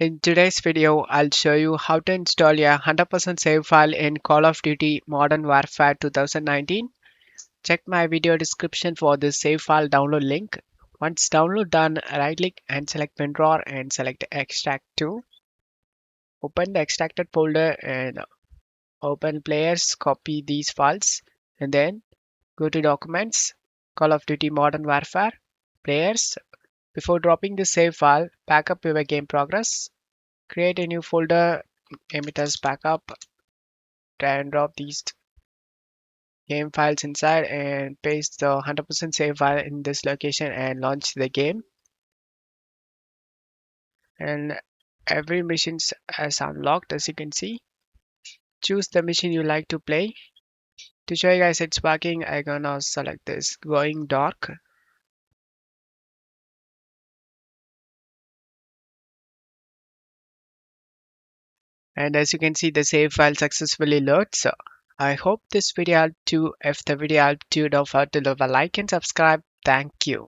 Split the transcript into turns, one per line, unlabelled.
In today's video, I'll show you how to install a 100% save file in Call of Duty Modern Warfare 2019. Check my video description for the save file download link. Once download done, right click and select WinRAR and select Extract to. Open the extracted folder and open players, copy these files and then go to Documents, Call of Duty Modern Warfare, Players. Before dropping the save file, back up your game progress. Create a new folder, name it as backup, drag and drop these game files inside and paste the 100% save file in this location and launch the game. And every mission is unlocked as you can see. Choose the mission you like to play. To show you guys it's working, I'm gonna select this going dark. And as you can see, the save file successfully loads. So I hope this video helped you. If the video helped you, don't forget to leave a like and subscribe. Thank you.